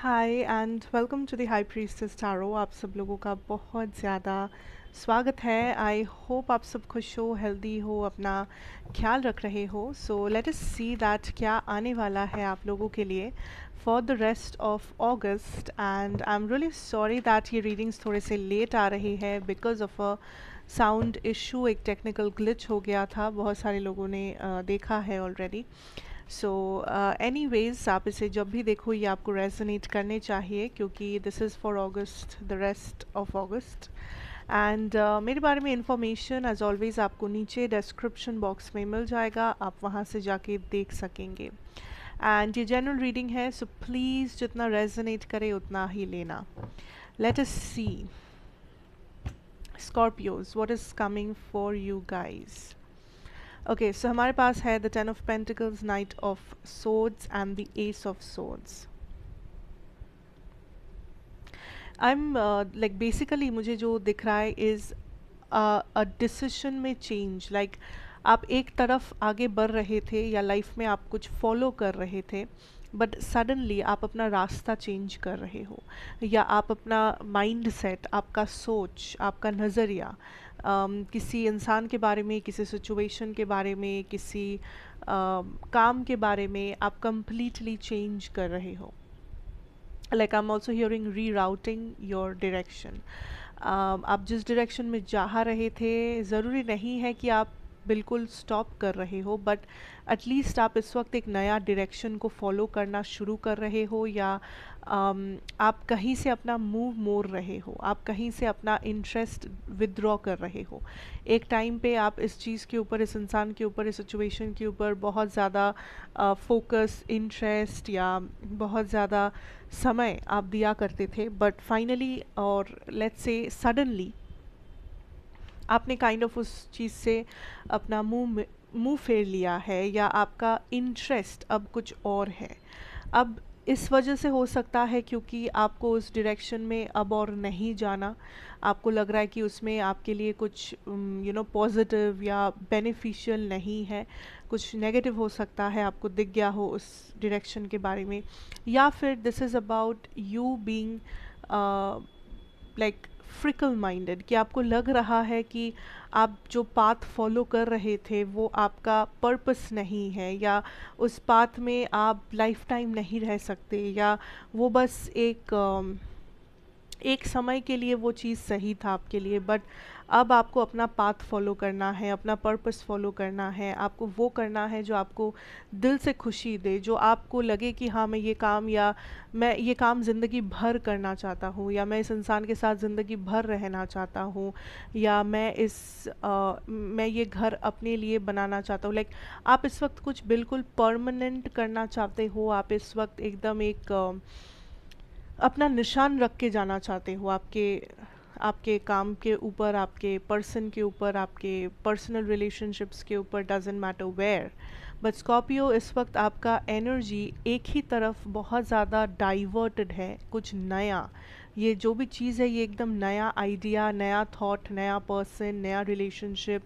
Hi and welcome to the high priestess tarot. आप सब लोगों का बहुत ज़्यादा स्वागत है। आई होप आप सब खुश हो, हेल्दी हो, अपना ख्याल रख रहे हो। So let us see that क्या आने वाला है आप लोगों के लिए for the rest of August. And I am really sorry that ये रीडिंग्स थोड़े से लेट आ रही है because of a sound issue. एक टेक्निकल ग्लिच हो गया था, बहुत सारे लोगों ने देखा है ऑलरेडी। सो एनीवेज आप इसे जब भी देखो ये आपको रेजोनेट करने चाहिए क्योंकि this is for August, the rest of August. And मेरे बारे में इंफॉर्मेशन एज ऑलवेज आपको नीचे डिस्क्रिप्शन बॉक्स में मिल जाएगा, आप वहाँ से जाके देख सकेंगे। एंड ये जनरल रीडिंग है, सो प्लीज़ जितना रेजोनेट करे उतना ही लेना। Let us see Scorpios what is coming for you guys. Okay, so हमारे पास है the 10 of Pentacles, Knight of Swords and the Ace of Swords। I am like basically मुझे जो दिख रहा है इज़ अ डिसीजन में चेंज। लाइक आप एक तरफ आगे बढ़ रहे थे या लाइफ में आप कुछ फॉलो कर रहे थे, बट सडनली आप अपना रास्ता चेंज कर रहे हो, या आप अपना माइंड सेट, आपका सोच, आपका नज़रिया किसी इंसान के बारे में, किसी सिचुएशन के बारे में, किसी काम के बारे में आप कंप्लीटली चेंज कर रहे हो। Like I am also hearing rerouting your direction. आप जिस डायरेक्शन में जा रहे थे, ज़रूरी नहीं है कि आप बिल्कुल स्टॉप कर रहे हो, बट एटलीस्ट आप इस वक्त एक नया डायरेक्शन को फॉलो करना शुरू कर रहे हो, या आप कहीं से अपना मूव मोड़ रहे हो, आप कहीं से अपना इंटरेस्ट विदड्रॉ कर रहे हो। एक टाइम पे आप इस चीज़ के ऊपर, इस इंसान के ऊपर, इस सिचुएशन के ऊपर बहुत ज़्यादा फोकस, इंटरेस्ट या बहुत ज़्यादा समय आप दिया करते थे, बट फाइनली और लेट्स से सडनली आपने काइंड ऑफ उस चीज़ से अपना मुंह फेर लिया है, या आपका इंटरेस्ट अब कुछ और है। अब इस वजह से हो सकता है क्योंकि आपको उस डायरेक्शन में अब और नहीं जाना, आपको लग रहा है कि उसमें आपके लिए कुछ पॉजिटिव या बेनिफिशियल नहीं है, कुछ नेगेटिव हो सकता है, आपको दिख गया हो उस डायरेक्शन के बारे में। या फिर this is about you being like fickle minded, कि आपको लग रहा है कि आप जो पाथ फॉलो कर रहे थे वो आपका पर्पस नहीं है, या उस पाथ में आप लाइफ टाइम नहीं रह सकते, या वो बस एक समय के लिए वो चीज़ सही था आपके लिए, बट अब आपको अपना पाथ फॉलो करना है, अपना पर्पस फॉलो करना है, आपको वो करना है जो आपको दिल से खुशी दे, जो आपको लगे कि हाँ मैं ये काम, या मैं ये काम ज़िंदगी भर करना चाहता हूँ, या मैं इस इंसान के साथ ज़िंदगी भर रहना चाहता हूँ, या मैं ये घर अपने लिए बनाना चाहता हूँ। लाइक आप इस वक्त कुछ बिल्कुल परमानेंट करना चाहते हो, आप इस वक्त एकदम एक अपना निशान रख के जाना चाहते हो, आपके आपके काम के ऊपर, आपके पर्सन के ऊपर, आपके पर्सनल रिलेशनशिप्स के ऊपर, doesn't matter where. But Scorpio, इस वक्त आपका एनर्जी एक ही तरफ बहुत ज़्यादा डाइवर्टेड है, कुछ नया। ये जो भी चीज़ है ये एकदम नया आइडिया, नया थॉट, नया पर्सन, नया relationship,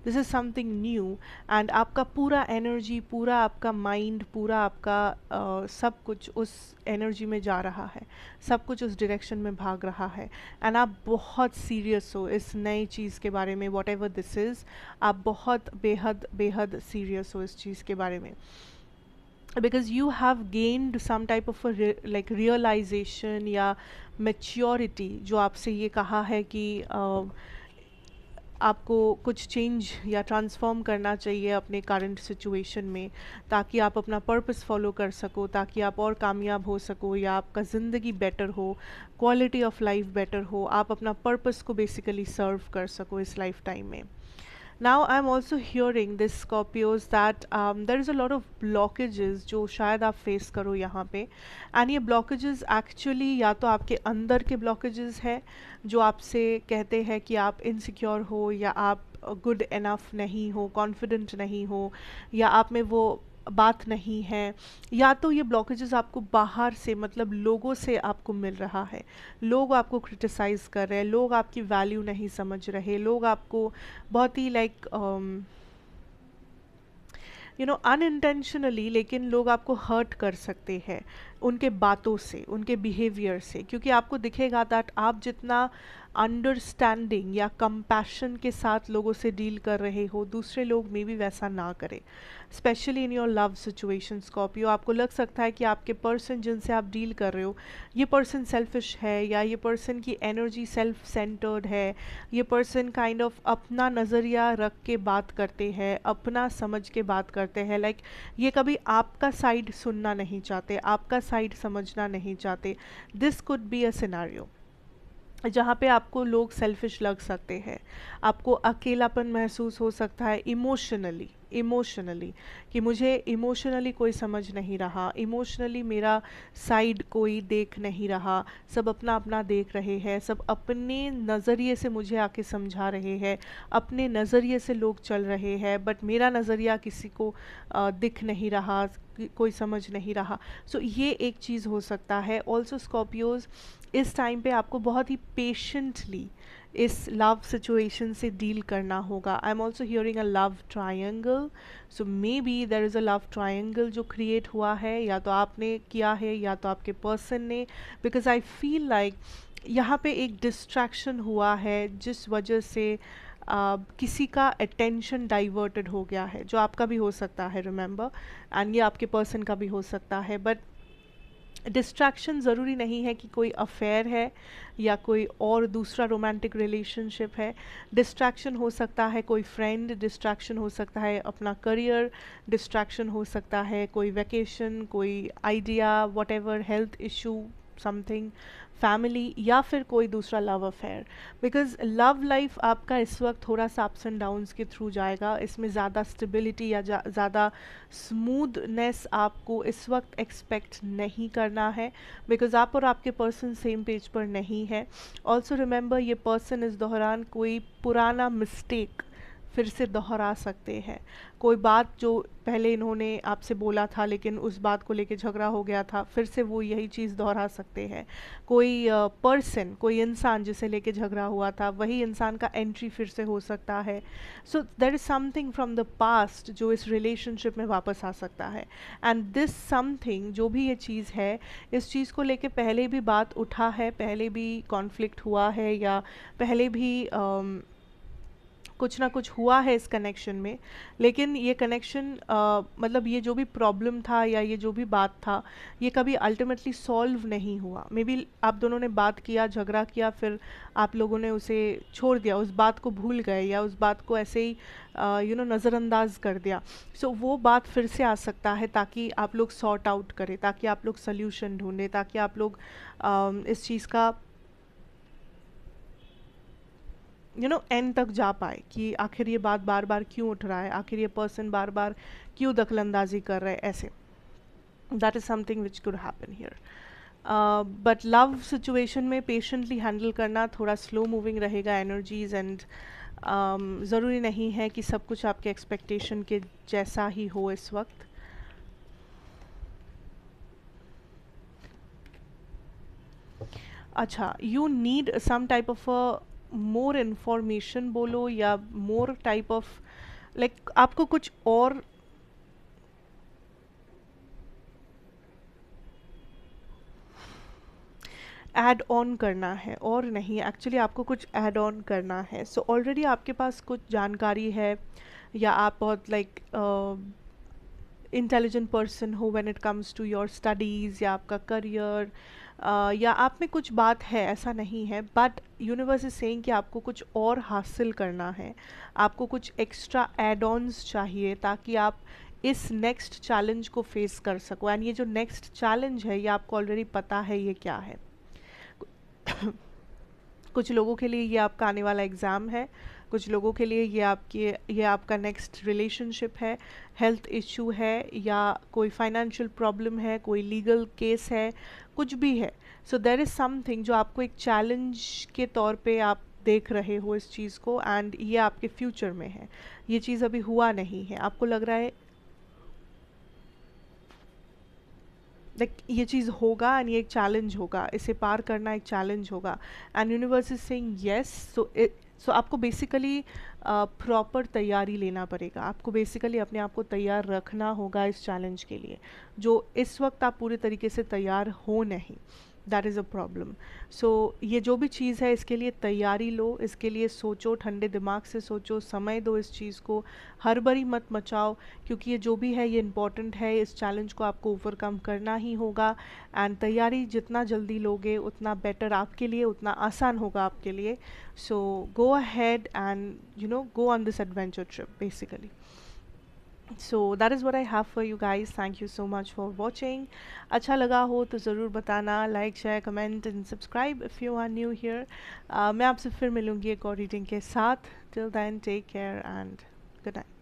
this is something new. And आपका पूरा एनर्जी, पूरा आपका माइंड, पूरा आपका सब कुछ उस एनर्जी में जा रहा है, सब कुछ उस डायरेक्शन में भाग रहा है। एंड आप बहुत सीरियस हो इस नई चीज़ के बारे में, वॉट एवर दिस इज़, आप बहुत बेहद बेहद सीरियस हो इस चीज़ के बारे में, because you have gained some type of a like realization या maturity, जो आपसे ये कहा है कि आपको कुछ चेंज या ट्रांसफॉर्म करना चाहिए अपने करंट सिचुएशन में, ताकि आप अपना पर्पस फॉलो कर सको, ताकि आप और कामयाब हो सको, या आपका ज़िंदगी बेटर हो, क्वालिटी ऑफ लाइफ बेटर हो, आप अपना पर्पस को बेसिकली सर्व कर सको इस लाइफ टाइम में। Now I'm also hearing this Scorpios that there is a lot of blockages जो शायद आप फेस करो यहाँ पे, एंड ये blockages actually या तो आपके अंदर के blockages है जो आपसे कहते हैं कि आप इनसिक्योर हो, या आप गुड इनफ नहीं हो, कॉन्फिडेंट नहीं हो, या आप में वो बात नहीं है, या तो ये ब्लॉकेजेस आपको बाहर से, मतलब लोगों से आपको मिल रहा है, लोग आपको क्रिटिसाइज़ कर रहे हैं, लोग आपकी वैल्यू नहीं समझ रहे, लोग आपको बहुत ही लाइक अनइंटेंशनली, लेकिन लोग आपको हर्ट कर सकते हैं, उनके बातों से, उनके बिहेवियर से, क्योंकि आपको दिखेगा दैट आप जितना अंडरस्टैंडिंग या कंपैशन के साथ लोगों से डील कर रहे हो, दूसरे लोग मे भी वैसा ना करें। Specially in your love situation Scorpio, आपको लग सकता है कि आपके पर्सन जिनसे आप डील कर रहे हो, ये पर्सन सेल्फिश है, या ये पर्सन की एनर्जी सेल्फ सेंटर्ड है, ये पर्सन काइंड ऑफ अपना नज़रिया रख के बात करते हैं, अपना समझ के बात करते हैं, लाइक ये कभी आपका साइड सुनना नहीं चाहते, आपका साइड समझना नहीं चाहते। This could be a scenario जहाँ पे आपको लोग सेल्फिश लग सकते हैं, आपको अकेलापन महसूस हो सकता है इमोशनली कि मुझे इमोशनली कोई समझ नहीं रहा, इमोशनली मेरा साइड कोई देख नहीं रहा, सब अपना अपना देख रहे हैं, सब अपने नज़रिए से मुझे आके समझा रहे हैं, अपने नज़रिए से लोग चल रहे हैं, बट मेरा नज़रिया किसी को दिख नहीं रहा, कोई समझ नहीं रहा। सो ये एक चीज़ हो सकता है। ऑल्सो स्कॉर्पियोज, इस टाइम पे आपको बहुत ही पेशेंटली इस लव सिचुएशन से डील करना होगा। I am also hearing a love triangle, so may be there is a love triangle जो क्रिएट हुआ है, या तो आपने किया है या तो आपके पर्सन ने, बिकॉज आई फील लाइक यहाँ पे एक डिस्ट्रैक्शन हुआ है जिस वजह से किसी का अटेंशन डाइवर्टेड हो गया है, जो आपका भी हो सकता है, रिमेंबर, एंड ये आपके पर्सन का भी हो सकता है। बट डिस्ट्रैक्शन ज़रूरी नहीं है कि कोई अफेयर है या कोई और दूसरा रोमांटिक रिलेशनशिप है। डिस्ट्रैक्शन हो सकता है कोई फ्रेंड, डिस्ट्रैक्शन हो सकता है अपना करियर, डिस्ट्रैक्शन हो सकता है कोई वैकेशन, कोई idea, whatever, health issue, something, family, या फिर कोई दूसरा love affair. Because love life आपका इस वक्त थोड़ा सा अप्स एंड डाउन्स के थ्रू जाएगा, इसमें ज़्यादा स्टेबिलिटी या ज़्यादा स्मूथनेस आपको इस वक्त एक्सपेक्ट नहीं करना है, बिकॉज आप और आपके पर्सन सेम पेज पर नहीं है। ऑल्सो रिमेंबर, ये पर्सन इस दौरान कोई पुराना मिस्टेक फिर से दोहरा सकते हैं। कोई बात जो पहले इन्होंने आपसे बोला था लेकिन उस बात को लेके झगड़ा हो गया था, फिर से वो यही चीज़ दोहरा सकते हैं। कोई पर्सन, कोई इंसान जिसे लेके झगड़ा हुआ था, वही इंसान का एंट्री फिर से हो सकता है। So there is something from the past जो इस रिलेशनशिप में वापस आ सकता है। एंड दिस समथिंग, जो भी ये चीज़ है, इस चीज़ को लेके पहले भी बात उठा है, पहले भी कॉन्फ्लिक्ट हुआ है, या पहले भी कुछ ना कुछ हुआ है इस कनेक्शन में। लेकिन ये कनेक्शन मतलब ये जो भी प्रॉब्लम था या ये जो भी बात था, ये कभी अल्टीमेटली सॉल्व नहीं हुआ। मे बी आप दोनों ने बात किया, झगड़ा किया, फिर आप लोगों ने उसे छोड़ दिया, उस बात को भूल गए, या उस बात को ऐसे ही नज़रअंदाज कर दिया। सो वो बात फिर से आ सकता है, ताकि आप लोग सॉर्ट आउट करें, ताकि आप लोग सल्यूशन ढूंढें, ताकि आप लोग इस चीज़ का एंड तक जा पाए कि आखिर ये बात बार बार क्यों उठ रहा है, आखिर ये पर्सन बार बार क्यों दखलंदाजी कर रहा है, ऐसे। That is something which could happen here. But love situation में पेशेंटली हैंडल करना, थोड़ा स्लो मूविंग रहेगा एनर्जीज, एंड ज़रूरी नहीं है कि सब कुछ आपके एक्सपेक्टेशन के जैसा ही हो इस वक्त। अच्छा, you need some type of a more information बोलो, या मोर टाइप ऑफ, लाइक आपको कुछ और ऐड ऑन करना है, और नहीं, एक्चुअली आपको कुछ ऐड ऑन करना है। सो ऑलरेडी आपके पास कुछ जानकारी है, या आप बहुत लाइक इंटेलिजेंट पर्सन हो when it comes to your studies या आपका करियर, या आप में कुछ बात है, ऐसा नहीं है, बट यूनिवर्स इज सेइंग कि आपको कुछ और हासिल करना है, आपको कुछ एक्स्ट्रा एड ऑन्स चाहिए, ताकि आप इस नेक्स्ट चैलेंज को फेस कर सको। एंड ये जो नेक्स्ट चैलेंज है, ये आपको ऑलरेडी पता है ये क्या है। कुछ लोगों के लिए ये आपका आने वाला एग्ज़ाम है, कुछ लोगों के लिए ये आपका नेक्स्ट रिलेशनशिप है, हेल्थ इशू है, या कोई फाइनेंशियल प्रॉब्लम है, कोई लीगल केस है, कुछ भी है। सो देयर इज़ समथिंग जो आपको एक चैलेंज के तौर पे आप देख रहे हो इस चीज़ को, एंड ये आपके फ्यूचर में है, ये चीज़ अभी हुआ नहीं है, आपको लग रहा है लाइक ये चीज़ होगा, एंड ये एक चैलेंज होगा, इसे पार करना एक चैलेंज होगा, and universe is saying yes. So so आपको बेसिकली प्रॉपर तैयारी लेना पड़ेगा, आपको बेसिकली अपने आप को तैयार रखना होगा इस चैलेंज के लिए, जो इस वक्त आप पूरे तरीके से तैयार हो नहीं। That is a problem. So ये जो भी चीज़ है इसके लिए तैयारी लो, इसके लिए सोचो, ठंडे दिमाग से सोचो, समय दो इस चीज़ को, हड़बड़ी मत मचाओ, क्योंकि ये जो भी है ये इम्पॉर्टेंट है, इस चैलेंज को आपको ओवरकम करना ही होगा। एंड तैयारी जितना जल्दी लोगे उतना बेटर आपके लिए, उतना आसान होगा आपके लिए। So go ahead and go on this adventure trip basically. So that is what I have for you guys. Thank you so much for watching. अच्छा लगा हो तो ज़रूर बताना, like share comment and subscribe if you are new here. मैं आपसे फिर मिलूँगी एक और रीडिंग के साथ। Till then take care and good night.